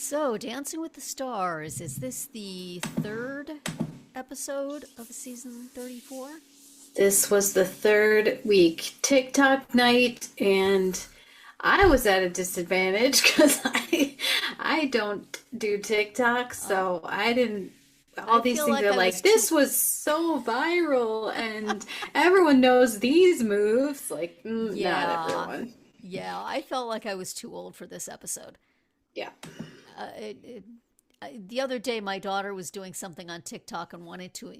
So, Dancing with the Stars, is this the third episode of season 34? This was the third week, TikTok night, and I was at a disadvantage because I don't do TikTok, Oh, so I didn't. All I these feel things like are I like was too. this was so viral, and everyone knows these moves. Like, not Yeah, everyone. yeah, I felt like I was too old for this episode. Yeah. Uh, it, it, the other day, my daughter was doing something on TikTok and wanted to.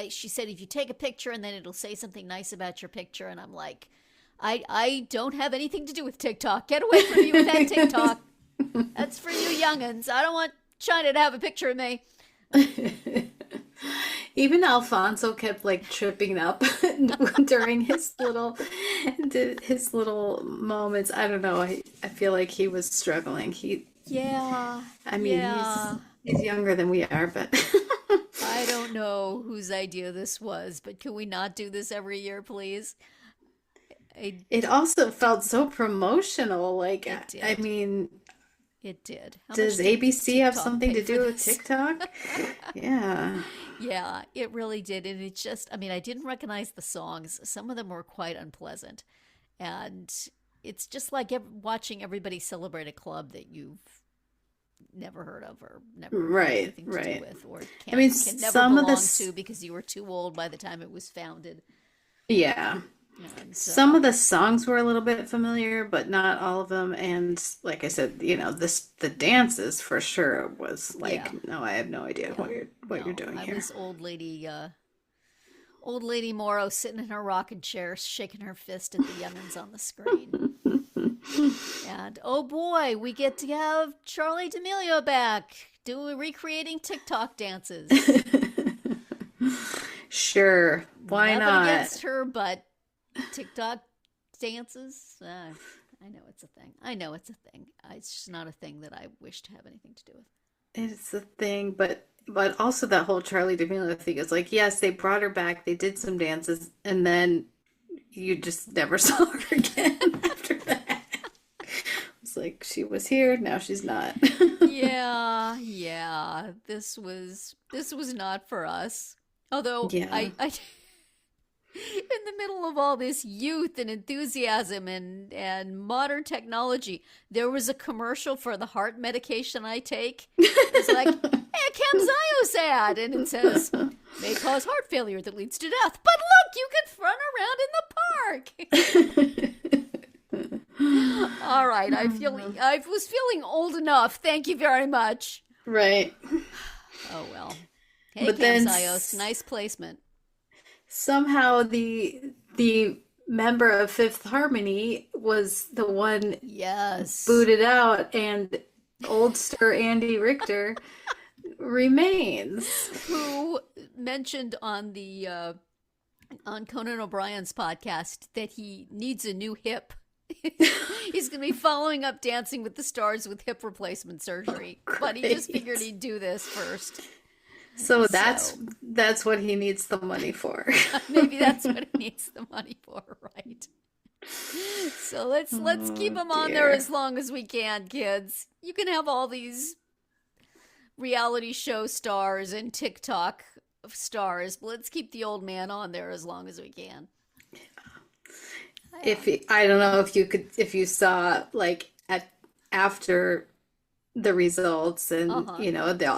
She said, if you take a picture and then it'll say something nice about your picture. And I'm like, I don't have anything to do with TikTok. Get away from me with that TikTok. That's for you youngins. I don't want China to have a picture of me. Even Alfonso kept like tripping up during his little moments. I don't know. I feel like he was struggling. Yeah, I mean, yeah. he's younger than we are, but I don't know whose idea this was, but can we not do this every year, please? I, it also felt so promotional. Like, it I did. mean, It did. How much does did ABC have TikTok something pay to for do with this? TikTok? Yeah. Yeah, it really did. And it just, I mean, I didn't recognize the songs. Some of them were quite unpleasant. And it's just like watching everybody celebrate a club that you've never heard of or never had Right, anything to do right. with or I mean, can never some of belong this, to because you were too old by the time it was founded. yeah. And Some of the songs were a little bit familiar, but not all of them. And like I said, the dances for sure was yeah, like, no, I have no idea yeah. what you're No, doing I here. was old lady Morrow sitting in her rocking chair, shaking her fist at the youngins on the screen. And oh boy, we get to have Charlie D'Amelio back, recreating TikTok dances. Sure, why Nothing not? against her, but TikTok dances. I know it's a thing. I know it's a thing. It's just not a thing that I wish to have anything to do with. It's a thing, but also that whole Charlie D'Amelio thing is like, yes, they brought her back, they did some dances, and then you just never saw her again after that. It's like she was here, now she's not. Yeah, yeah. This was not for us. Although Yeah. I in the middle of all this youth and enthusiasm and modern technology, there was a commercial for the heart medication I take. It's like a Camzyos ad, and it says may cause heart failure that leads to death. But look, you can run around in the park. All right, I was feeling old enough. Thank you very much. Right. Oh well. Hey But then Camzyos, nice placement. somehow the member of Fifth Harmony was the one Yes. booted out, and old Sir Andy Richter remains. Who mentioned on Conan O'Brien's podcast that he needs a new hip. He's going to be following up Dancing with the Stars with hip replacement surgery, but he just figured Great. he'd do this first. So So that's what he needs the money for. maybe that's what he needs the money for, right? So let's keep Oh him on there dear. as long as we can, kids. You can have all these reality show stars and TikTok stars, but let's keep the old man on there as long as we can. Yeah. I don't know if you saw like at after the results, Uh and huh.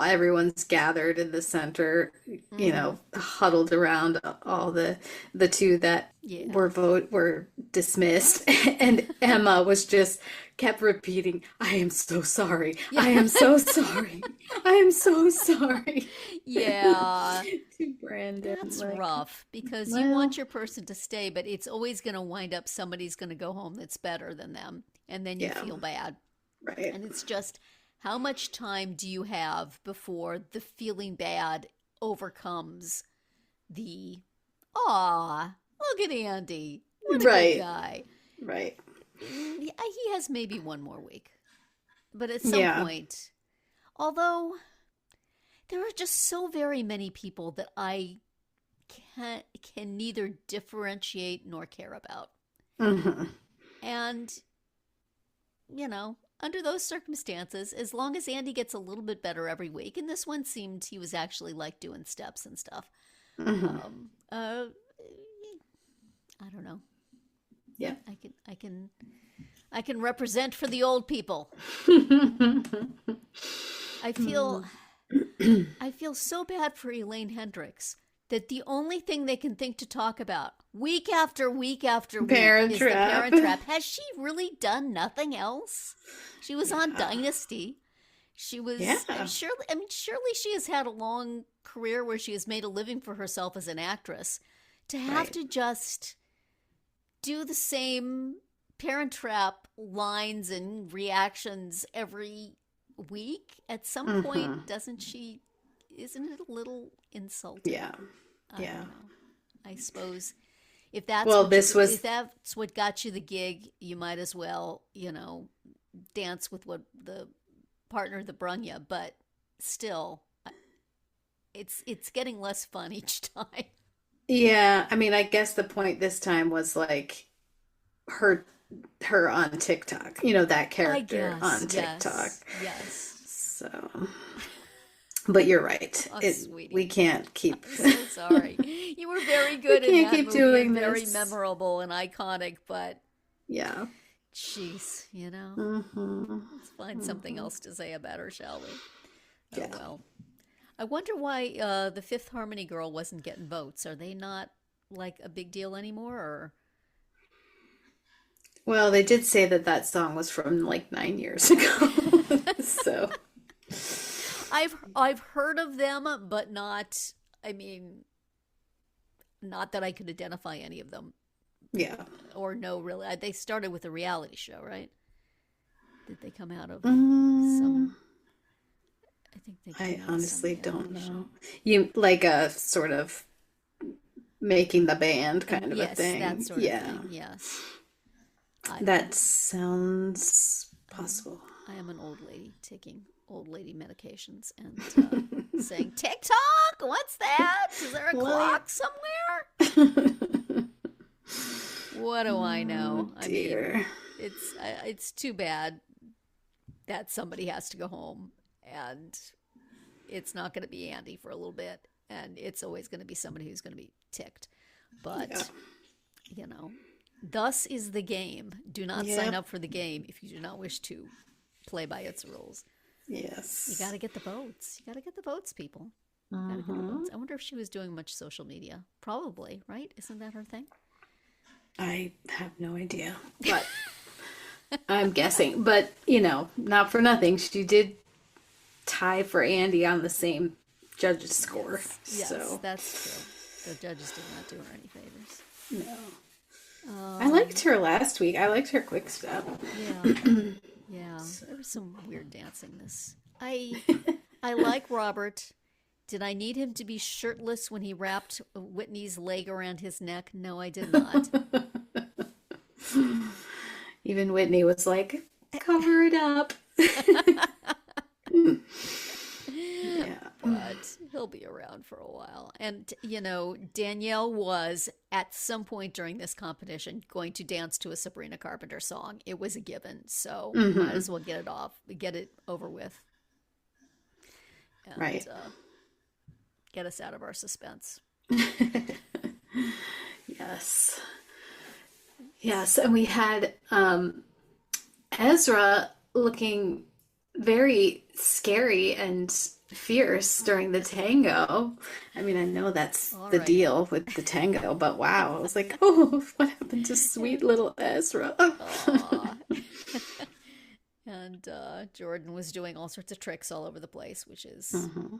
everyone's gathered in the center, Mm-hmm. huddled around all the two that Yeah. were dismissed. And Emma was just kept repeating, I am so sorry, Yeah. I am so sorry, I am so sorry, Yeah. to Brandon. That's Like, rough because you well, want your person to stay, but it's always going to wind up somebody's going to go home that's better than them. And then you yeah, feel bad. right. And it's just how much time do you have before the feeling bad overcomes the, aw, look at Andy. What a good Right, guy. right. He has maybe one more week. But at some Yeah. point, although there are just so very many people that I can neither differentiate nor care about. Hmm. And, you know, under those circumstances, as long as Andy gets a little bit better every week, and this one seemed he was actually like doing steps and stuff. Hmm. I don't know. Yeah. I can represent for the old people. I feel I feel so bad for Elaine Hendricks that the only thing they can think to talk about week after week after week Parent is Trap. the Parent Trap. Has she really done nothing else? She was on Dynasty. She was Yeah. surely she has had a long career where she has made a living for herself as an actress. To have Right. to just do the same Parent Trap lines and reactions every week at some point, doesn't she? Isn't it a little insulting? Yeah. I Yeah. don't know. I suppose if that's Well, what this you, if was that's what got you the gig, you might as well, dance with what the partner that brung you. But still, it's getting less fun each time. yeah, I mean, I guess the point this time was like her her on TikTok, that I character guess. on TikTok. Yes. Yes. So, but you're right. Oh, We sweetie. can't keep I'm so sorry. You were very we good in can't that keep movie doing and very this. memorable and iconic, but Yeah. jeez, Hmm. let's find something else to say about her, shall we? Oh Yeah. well. I wonder why the Fifth Harmony girl wasn't getting votes. Are they not like a big deal anymore? Or Well, they did say that that song was from like 9 years ago. So, I've heard of them, but not. I mean, not that I could identify any of them yeah. or know really. They started with a reality show, right? Did they come out of Mm, some? I think they I came out of some honestly don't reality show. know. You like a sort of making the band kind of a Yes, that thing. sort of Yeah. thing. Yes, I don't That know. sounds I'm possible. I am an old lady taking old lady medications and saying TikTok. What's that? Is there a What? clock somewhere? What do I Oh know? I mean, dear. it's too bad that somebody has to go home, and it's not going to be Andy for a little bit, and it's always going to be somebody who's going to be ticked. Yeah. But you know, thus is the game. Do not sign Yep. up for the game if you do not wish to play by its rules. You got Yes. to get the votes. You got to get the votes, people. Got to get the Hmm. votes. I wonder if she was doing much social media. Probably, right? Isn't that her thing? I have no idea, but I'm guessing. But, not for nothing. She did tie for Andy on the same judges score. Yes, yes, So, that's true. The judges did not do her any favors. no. I liked Um, her last week. I liked her quick step. yeah, yeah. There was some weird dancing. I like Robert. Did I need him to be shirtless when he wrapped Whitney's leg around his neck? No, I did not. Even Whitney was like, cover it up. Yeah. But he'll be around for a while. And, Danielle was at some point during this competition going to dance to a Sabrina Carpenter song. It was a given. So might Hmm. as well get it over with, and Right. get us out of our suspense. Yes. Yes. And we had Ezra looking very scary and fierce during the tango. I mean, I know that's All the right. deal with the tango, but wow, I was like, oh, what happened to sweet little Ezra? Aw. And Jordan was doing all sorts of tricks all over the place, which is, Hmm.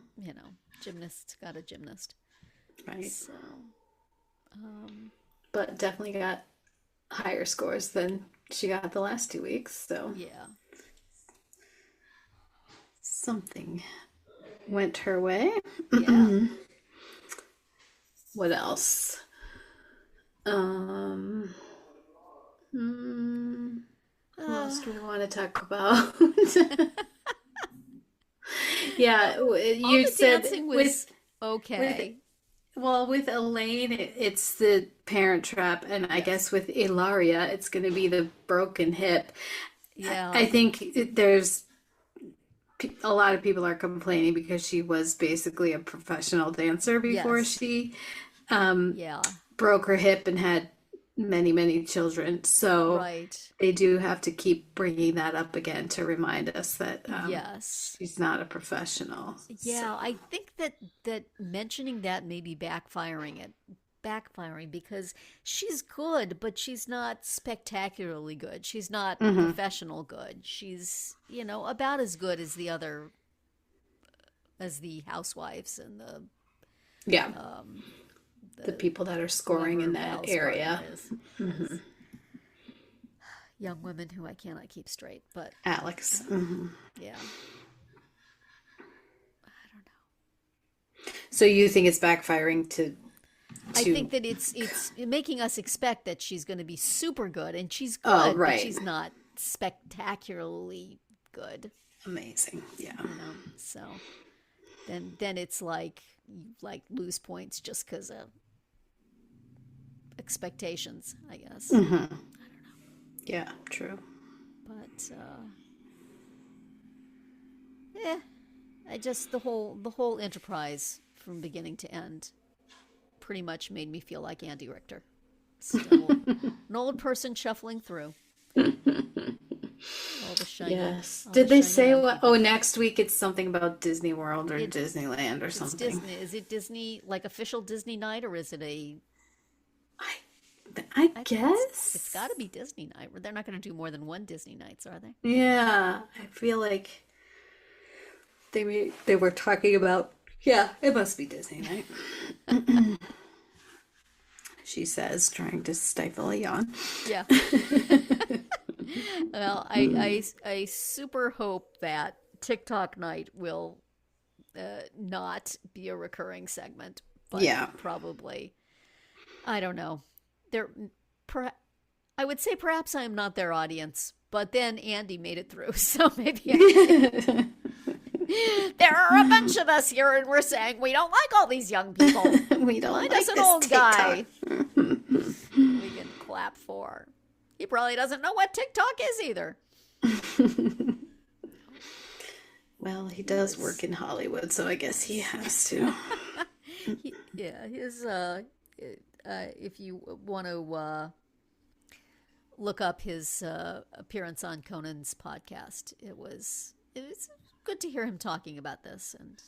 gymnast got a gymnast. Right. So, um, But definitely got higher scores than she got the last 2 weeks. So yeah. something went her way. Yeah. What else? Um, hmm, what Uh, else do we want to talk about? Yeah, all you the said dancing with was with okay. well with Elaine it's the Parent Trap, and I Yes. guess with Ilaria it's going to be the broken hip. Yeah. I think there's a lot of people are complaining because she was basically a professional dancer before Yes. she um, Yeah. broke her hip and had many, many children. So Right. they do have to keep bringing that up again to remind us that Yes. she's not a professional. So, Yeah, I think that mentioning that may be backfiring because she's good, but she's not spectacularly good. She's not mhm. professional good. She's, about as good as the housewives and Yeah, um the the people that are scoring in whoever the that house partner area. is. Hmm. Those young women who I cannot keep straight, but Alex. uh, Hmm. yeah, I don't know. So you think it's backfiring to I think to that it's making us expect that she's going to be super good, and she's oh good, but right, she's not spectacularly good, amazing. Yeah. So then it's like you like lose points just because of expectations, I guess. Hmm. I don't know, Yeah, true. but yeah, I just the whole enterprise from beginning to end pretty much made me feel like Andy Richter, still an old person shuffling through all the shiny, Yes. all the Did they shiny say young what? Oh, people. next week it's something about Disney World or It Disneyland or it's something. Disney. Is it Disney like official Disney night or is it a? I I think it's got guess. to be Disney night. They're not going to do more than one Disney nights, are they? Yeah, I feel like they were talking about. Yeah, it must be Disney night. She says, trying to stifle a yawn. Yeah. Well, I super hope that TikTok night will not be a recurring segment, but Yeah. probably I don't know. There, per, I would say perhaps I am not their audience, but then Andy made it through, so maybe there are a bunch of us here, and we're saying we don't like all these young people. We don't Find us like an this old TikTok. guy we can clap for. He probably doesn't know what TikTok is either. Well, he He does work was, in Hollywood, so I guess he has to. yeah, his if you want to look up his appearance on Conan's podcast, it was good to hear him talking about this and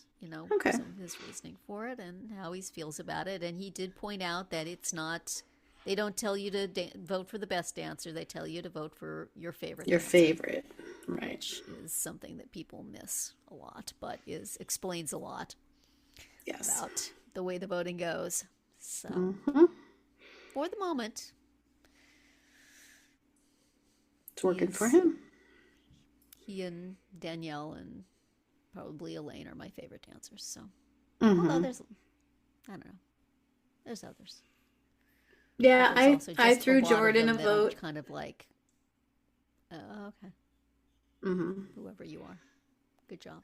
Okay. some of his reasoning for it and how he feels about it. And he did point out that it's not. They don't tell you to vote for the best dancer. They tell you to vote for your favorite Your dancer, favorite. Right. which is something that people miss a lot, but is explains a lot Yes. about the way the voting goes. So, Hmm. for the moment, It's he working for is him. he and Danielle and probably Elaine are my favorite dancers. So, although Hmm. I don't know, there's others, but Yeah, there's I also I just a threw lot of Jordan them a that I'm vote. kind of like, okay, Hmm. whoever you are, good job.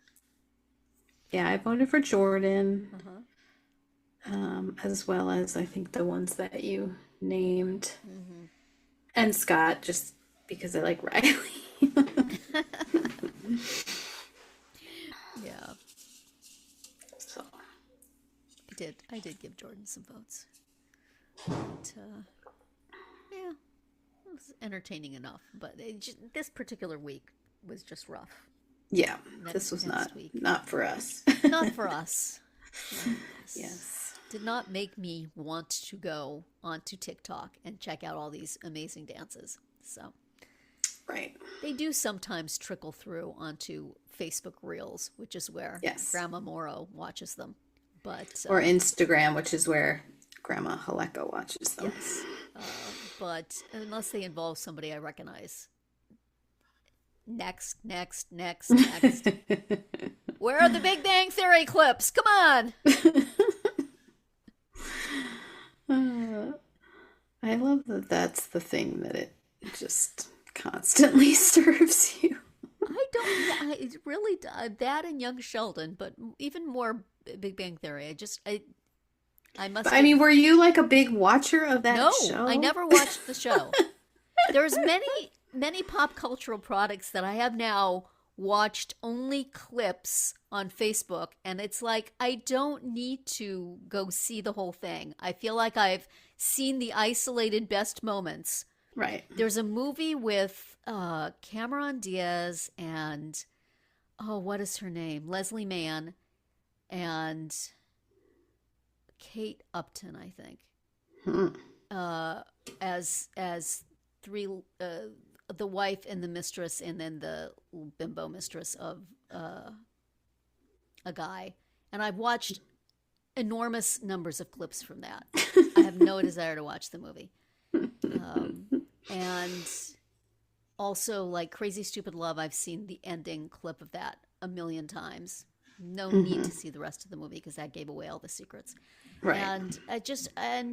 Yeah, I voted for Jordan, Uh huh. as well as I think the ones that you named, Mm-hmm. and Scott, just because I like Riley. Yeah, So, I did give Jordan some votes, but yeah, it was entertaining enough. But this particular week was just rough. yeah, this Next was next week, not for us. not for us. Not for us. Yes. Did not make me want to go onto TikTok and check out all these amazing dances. So Right. they do sometimes trickle through onto Facebook Reels, which is where Yes. Grandma Moro watches them. But Or Instagram, which is where Grandma Haleko watches them. yes, but unless they involve somebody I recognize, next, next, next, next. Where are the Big Bang Theory clips? Come on. I love that that's the thing that it just constantly serves you. I don't. Yeah, it really that and Young Sheldon, but even more Big Bang Theory. I must But I have. mean, were you like a big watcher of that No, I show? never watched the show. There's many pop cultural products that I have now watched only clips on Facebook, and it's like I don't need to go see the whole thing. I feel like I've seen the isolated best moments. Right. There's a movie with Cameron Diaz and what is her name? Leslie Mann and Kate Upton, I think. Hmm. As three the wife and the mistress, and then the bimbo mistress of a guy. And I've watched enormous numbers of clips from that. I have no desire to watch the movie. And also, like Crazy Stupid Love, I've seen the ending clip of that a million times. No need to see the rest of the movie because that gave away all the secrets. Right. And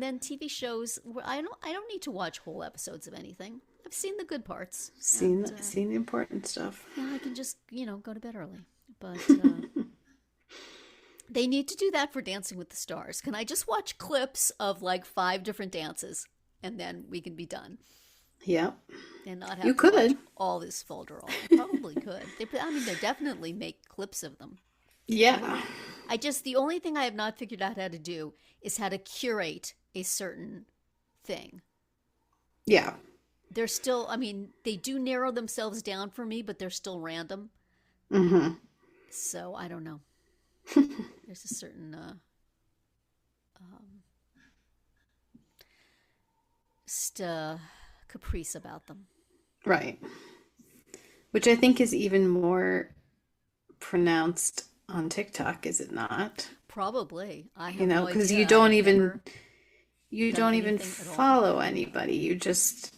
then TV shows. I don't need to watch whole episodes of anything. I've seen the good parts. Seen the important stuff. Yeah, I can just go to bed early. But they need to do that for Dancing with the Stars. Can I just watch clips of like 5 different dances and then we can be done? Yeah. And not have You to could. watch all this folderol. Probably could. They definitely make clips of them. Yeah. The only thing I have not figured out how to do is how to curate a certain thing. Yeah. They're still, they do narrow themselves down for me, but they're still random. Mm-hmm. So I don't know. There's a certain caprice about them. Right. Which I think is even more pronounced on TikTok, is it not? Probably. I have because no you idea. don't I've even never done anything at all. follow anybody. You just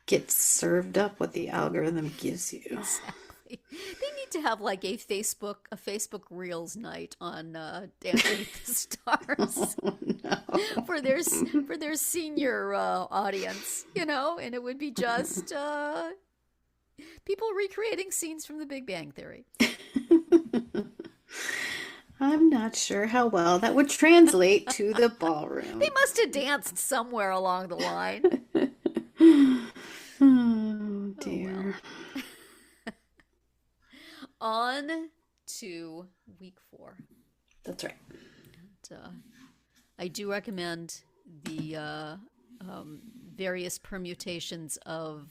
get served up what the algorithm gives you. Exactly. They need to have like a Facebook Reels night on Dancing with the Stars Oh, no. for their senior audience, and it would be just people recreating scenes from The Big Bang Theory. I'm not sure how well that would translate to the ballroom. They must have danced somewhere along the line. Oh, dear. Oh, well. On to week 4. That's right. And, I do recommend the various permutations of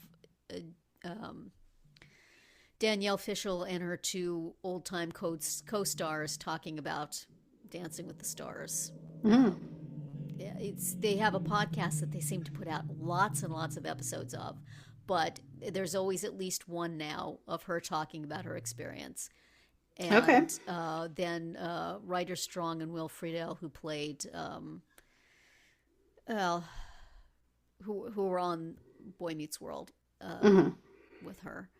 Danielle Fishel and her 2 old-time co-stars talking about Dancing with the Stars. Mm. They have a podcast that they seem to put out lots and lots of episodes of, but there's always at least one now of her talking about her experience. And Okay. Then Ryder Strong and Will Friedle, who played, who were on Boy Meets World with her,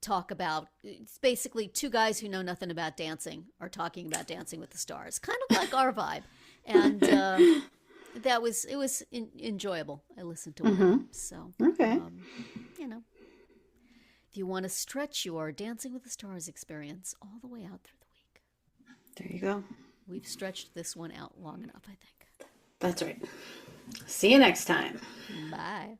talk about, it's basically 2 guys who know nothing about dancing are talking about Dancing with the Stars, kind of like our vibe. And it was enjoyable. I listened to it. So, Okay. if you want to stretch your Dancing with the Stars experience all the way out through the week, There you go. we've stretched this one out long enough, I think. That's right. See you next time. Bye.